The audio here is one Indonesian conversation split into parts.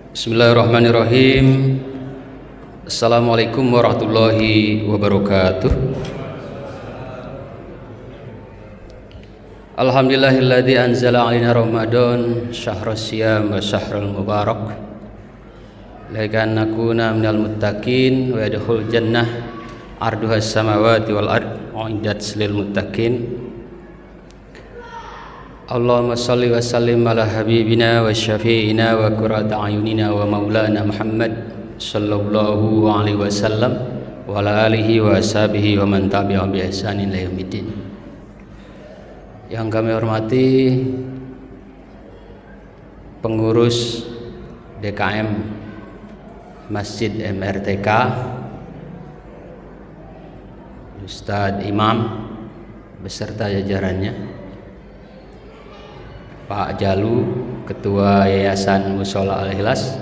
Bismillahirrahmanirrahim. Assalamualaikum warahmatullahi wabarakatuh. Alhamdulillahilladzi anzala 'alaina Ramadan syahrus siyam wa syahrul mubarak. Lakan nakuna minal muttaqin wa yadkhul jannah arduhas samawati wal ard uiddat lil muttaqin. Allahumma salli wa sallim ala habibina wa syafi'ina wa qurrati ayunina wa maulana Muhammad sallallahu alaihi wasallam wa ala alihi wa ashabihi wa man tabi'ahum bi ihsanin ila yaumiddin. Yang kami hormati pengurus DKM Masjid MRTK, Ustadz Imam beserta jajarannya, Pak Jalu, Ketua Yayasan Mushola Al-Ikhlas,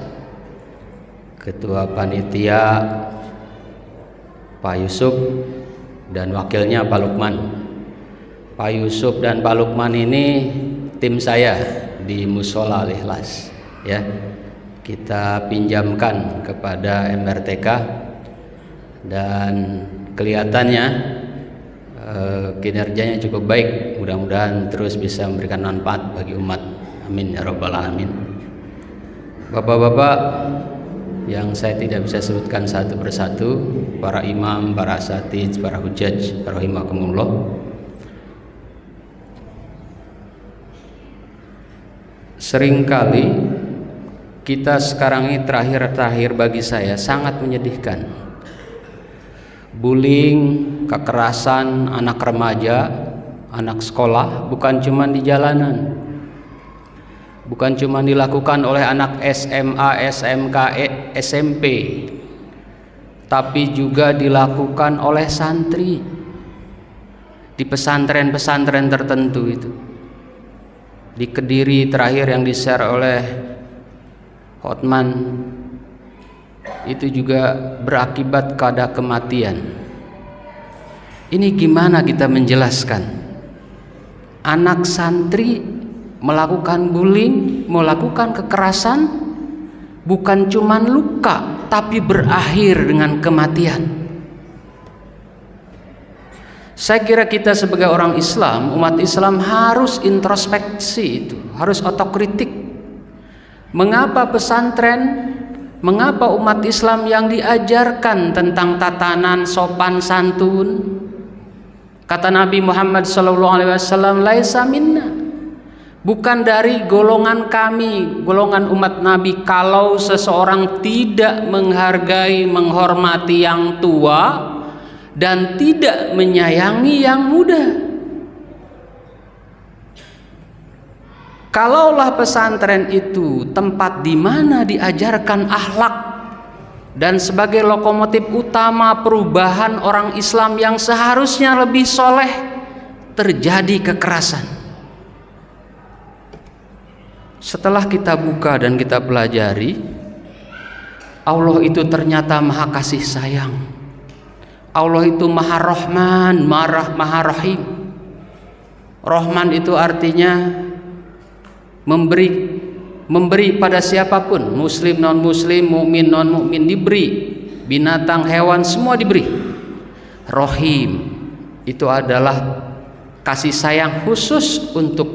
Ketua Panitia Pak Yusuf, dan wakilnya Pak Lukman. Pak Yusuf dan Pak Lukman ini tim saya di Mushola Al-Ikhlas, ya. Kita pinjamkan kepada MRTK dan kelihatannya kinerjanya cukup baik. Mudah-mudahan terus bisa memberikan manfaat bagi umat. Amin ya rabbal alamin. Bapak-bapak yang saya tidak bisa sebutkan satu persatu, para imam, para asatidz, para hujaj, rahimakumullah. Seringkali kita sekarang ini terakhir bagi saya sangat menyedihkan. Bullying, kekerasan anak remaja, anak sekolah bukan cuma di jalanan, bukan cuma dilakukan oleh anak SMA, SMK, SMP, tapi juga dilakukan oleh santri di pesantren-pesantren tertentu itu. Di Kediri terakhir yang di-share oleh Hotman itu juga berakibat pada kematian. Ini gimana kita menjelaskan? Anak santri melakukan bullying, melakukan kekerasan, bukan cuma luka, tapi berakhir dengan kematian. Saya kira kita sebagai orang Islam, umat Islam harus introspeksi itu, harus otokritik. Mengapa pesantren, mengapa umat Islam yang diajarkan tentang tatanan sopan santun? Kata Nabi Muhammad SAW, laisa minna, bukan dari golongan kami, golongan umat Nabi, kalau seseorang tidak menghargai, menghormati yang tua dan tidak menyayangi yang muda. Kalaulah pesantren itu tempat di mana diajarkan akhlak dan sebagai lokomotif utama perubahan orang Islam yang seharusnya lebih soleh, terjadi kekerasan. Setelah kita buka dan kita pelajari, Allah itu ternyata maha kasih sayang. Allah itu maha Rahman, maha Rahim. Rahman itu artinya memberi pada siapapun, muslim, non muslim, mukmin, non mukmin, diberi. Binatang, hewan, semua diberi. Rahim itu adalah kasih sayang khusus untuk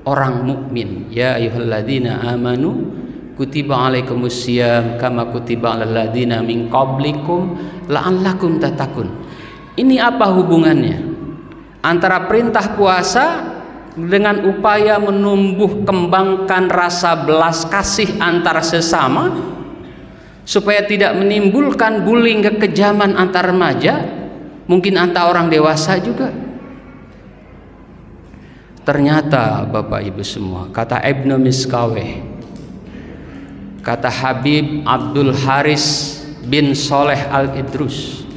orang mukmin. Ya ayyuhalladzina amanu kutiba alaikumusiyam kama kutiba alal ladzina min qablikum la'allakum tattaqun. Ini apa hubungannya antara perintah puasa dengan upaya menumbuh kembangkan rasa belas kasih antar sesama supaya tidak menimbulkan bullying, kekejaman antar remaja, mungkin antar orang dewasa juga. Ternyata Bapak Ibu semua, kata Ibnu Miskaweh, kata Habib Abdul Haris bin Soleh Al-Idrus,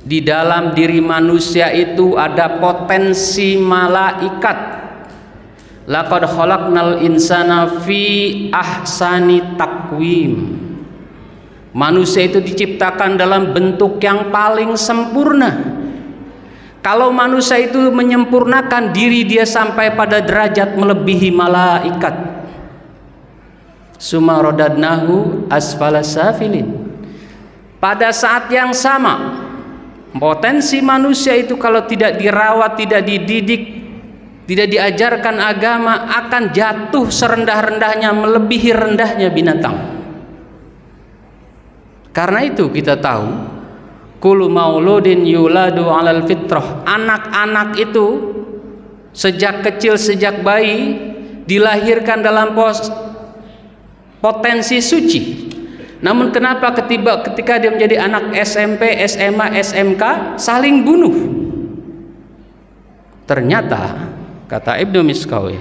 di dalam diri manusia itu ada potensi malaikat. Laqad khalaqnal insana fi ahsani taqwim. Manusia itu diciptakan dalam bentuk yang paling sempurna. Kalau manusia itu menyempurnakan diri dia sampai pada derajat melebihi malaikat, summa radadnahu asfala safilin. Pada saat yang sama, potensi manusia itu kalau tidak dirawat, tidak dididik, tidak diajarkan agama, akan jatuh serendah-rendahnya, melebihi rendahnya binatang. Karena itu kita tahu, kullu mauludin yuladu alal fitrah. Anak-anak itu sejak kecil, sejak bayi, dilahirkan dalam potensi suci. Namun kenapa ketika dia menjadi anak SMP, SMA, SMK saling bunuh? Ternyata kata Ibnu Miskawi,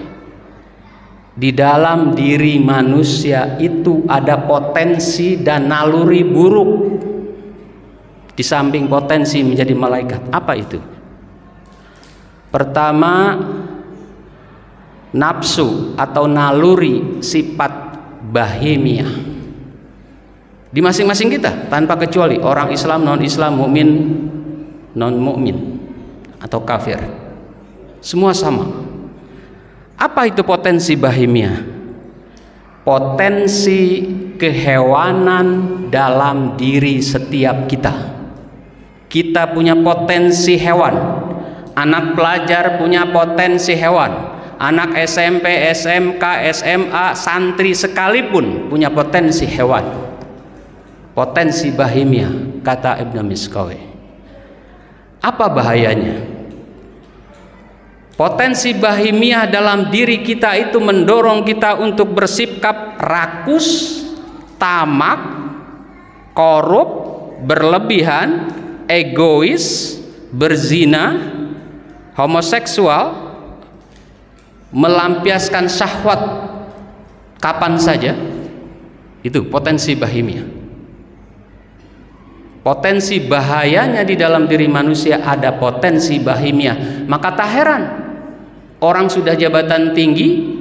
di dalam diri manusia itu ada potensi dan naluri buruk. Di samping potensi menjadi malaikat, apa itu? Pertama, nafsu atau naluri sifat bahimiyah di masing-masing kita tanpa kecuali, orang Islam, non Islam, mukmin, non mukmin atau kafir, semua sama. Apa itu potensi bahimiyah? Potensi kehewanan dalam diri setiap kita. Kita punya potensi hewan. Anak pelajar punya potensi hewan. Anak SMP, SMK, SMA, santri sekalipun punya potensi hewan. Potensi bahimiyah, kata Ibnu Miskawi. Apa bahayanya? Potensi bahimiyah dalam diri kita itu mendorong kita untuk bersikap rakus, tamak, korup, berlebihan, egois, berzina, homoseksual, melampiaskan syahwat kapan saja. Itu potensi bahimiyah. Potensi bahayanya di dalam diri manusia ada potensi bahimiyah. Maka tak heran orang sudah jabatan tinggi,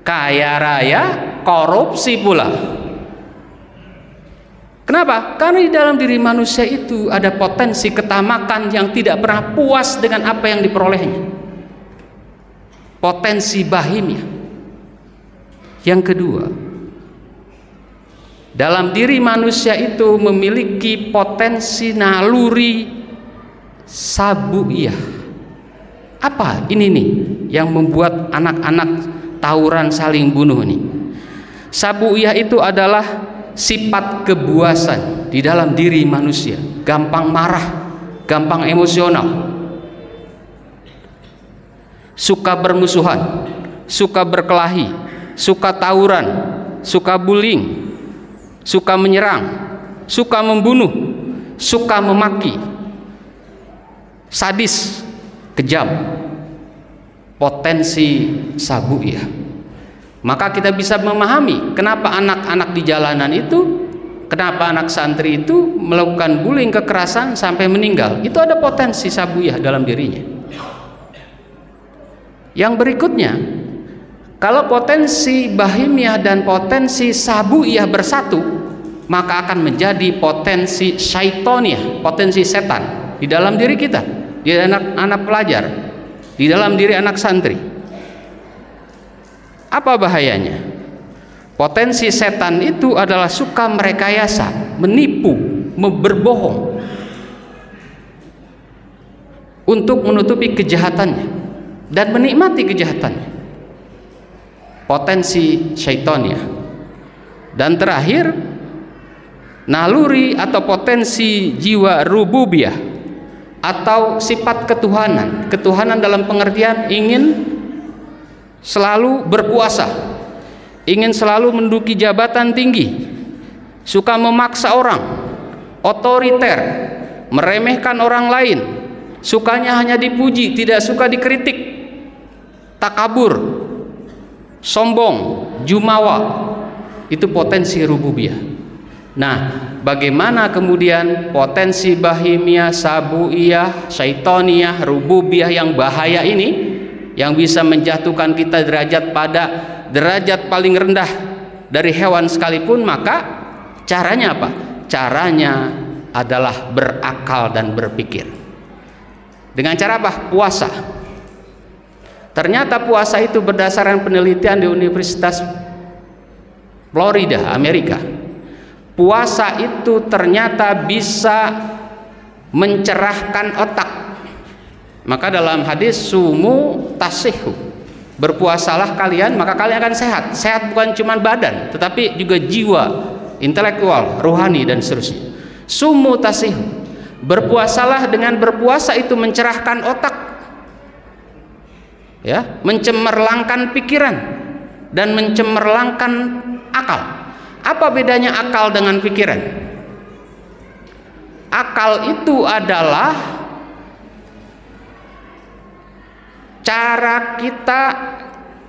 kaya raya, korupsi pula. Kenapa? Karena di dalam diri manusia itu ada potensi ketamakan yang tidak pernah puas dengan apa yang diperolehnya. Potensi bahimiyah. Yang kedua, dalam diri manusia itu memiliki potensi naluri sabuiyah. Apa ini nih yang membuat anak-anak tawuran saling bunuh nih? Sabuiyah itu adalah sifat kebuasan di dalam diri manusia. Gampang marah, gampang emosional, suka bermusuhan, suka berkelahi, suka tawuran, suka bullying, suka menyerang, suka membunuh, suka memaki, sadis, kejam. Potensi sabuiyah. Maka kita bisa memahami kenapa anak-anak di jalanan itu, kenapa anak santri itu melakukan bullying, kekerasan sampai meninggal. Itu ada potensi sabuiyah dalam dirinya. Yang berikutnya, kalau potensi bahimiyah dan potensi sabuiyah bersatu, maka akan menjadi potensi syaitoniyah, potensi setan di dalam diri kita, di anak-anak pelajar, di dalam diri anak santri. Apa bahayanya? Potensi setan itu adalah suka merekayasa, menipu, berbohong untuk menutupi kejahatannya dan menikmati kejahatannya. Potensi syaitoniyah. Dan terakhir, naluri atau potensi jiwa rububiyah atau sifat ketuhanan. Ketuhanan dalam pengertian ingin selalu berkuasa, ingin selalu menduduki jabatan tinggi, suka memaksa orang, otoriter, meremehkan orang lain, sukanya hanya dipuji, tidak suka dikritik, takabur, sombong, jumawa. Itu potensi rububiyah. Nah, bagaimana kemudian potensi bahimiyah, sabuiyah, syaitoniyah, rububiyah yang bahaya ini, yang bisa menjatuhkan kita derajat pada derajat paling rendah dari hewan sekalipun? Maka caranya apa? Caranya adalah berakal dan berpikir. Dengan cara apa? Puasa. Ternyata puasa itu berdasarkan penelitian di Universitas Florida, Amerika. Puasa itu ternyata bisa mencerahkan otak. Maka dalam hadis sumu tasihu, berpuasalah kalian maka kalian akan sehat. Sehat bukan cuma badan, tetapi juga jiwa, intelektual, rohani dan seterusnya. Sumu tasihu, berpuasalah. Dengan berpuasa itu mencerahkan otak, ya, mencemerlangkan pikiran dan mencemerlangkan akal. Apa bedanya akal dengan pikiran? Akal itu adalah cara kita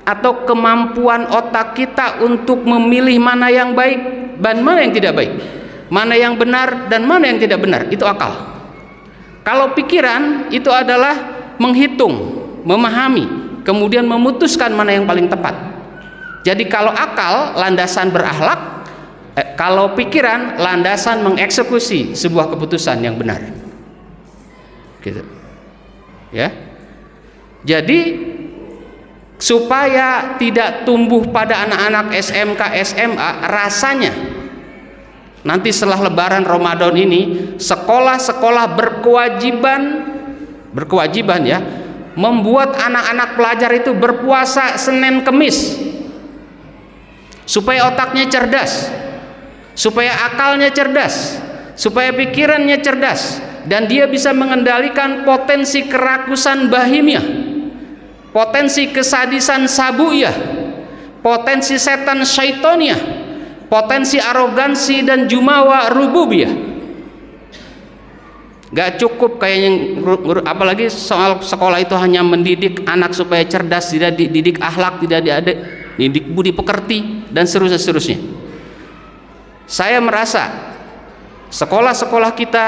atau kemampuan otak kita untuk memilih mana yang baik dan mana yang tidak baik, mana yang benar dan mana yang tidak benar. Itu akal. Kalau pikiran itu adalah menghitung, memahami, kemudian memutuskan mana yang paling tepat. Jadi kalau akal landasan berakhlak, kalau pikiran landasan mengeksekusi sebuah keputusan yang benar. Gitu. Ya. Jadi supaya tidak tumbuh pada anak-anak SMK, SMA, rasanya nanti setelah Lebaran Ramadan ini sekolah-sekolah berkewajiban ya, membuat anak-anak pelajar itu berpuasa Senin Kemis, supaya otaknya cerdas, supaya akalnya cerdas, supaya pikirannya cerdas, dan dia bisa mengendalikan potensi kerakusan bahimiyah, potensi kesadisan sabuyah, potensi setan syaitoniyah, potensi arogansi dan jumawa rububiyah. Gak cukup kayaknya, apalagi soal sekolah itu hanya mendidik anak supaya cerdas, tidak dididik akhlak, tidak dididik budi pekerti dan seterusnya. Saya merasa sekolah-sekolah kita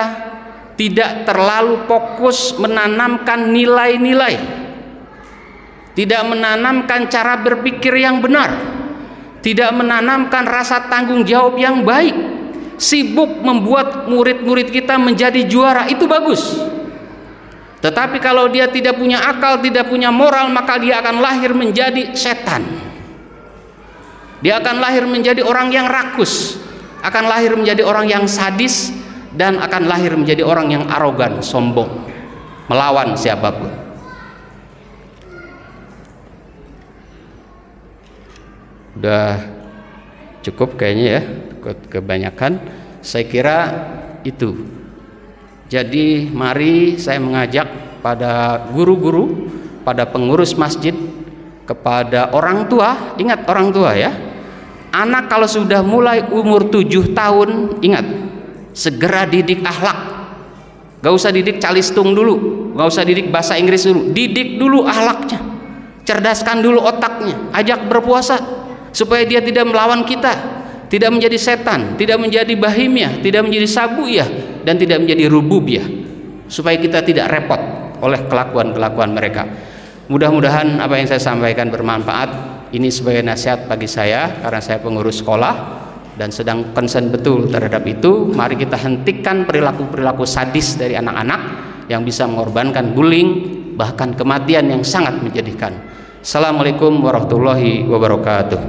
tidak terlalu fokus menanamkan nilai-nilai, tidak menanamkan cara berpikir yang benar, tidak menanamkan rasa tanggung jawab yang baik. Sibuk membuat murid-murid kita menjadi juara, itu bagus. Tetapi kalau dia tidak punya akal, tidak punya moral, maka dia akan lahir menjadi setan. Dia akan lahir menjadi orang yang rakus, akan lahir menjadi orang yang sadis, dan akan lahir menjadi orang yang arogan, sombong, melawan siapapun. Udah cukup kayaknya ya, kebanyakan. Saya kira itu. Jadi mari saya mengajak pada guru-guru, pada pengurus masjid, kepada orang tua. Ingat orang tua ya, anak kalau sudah mulai umur 7 tahun, ingat, segera didik akhlak. Gak usah didik calistung dulu, gak usah didik bahasa Inggris dulu, didik dulu akhlaknya, cerdaskan dulu otaknya, ajak berpuasa supaya dia tidak melawan kita, tidak menjadi setan, tidak menjadi bahimiyah, tidak menjadi sabuyah, dan tidak menjadi rububiyah, supaya kita tidak repot oleh kelakuan-kelakuan mereka. Mudah-mudahan apa yang saya sampaikan bermanfaat. Ini sebagai nasihat bagi saya, karena saya pengurus sekolah dan sedang concern betul terhadap itu. Mari kita hentikan perilaku-perilaku sadis dari anak-anak yang bisa mengorbankan bullying, bahkan kematian yang sangat menyedihkan. Assalamualaikum warahmatullahi wabarakatuh.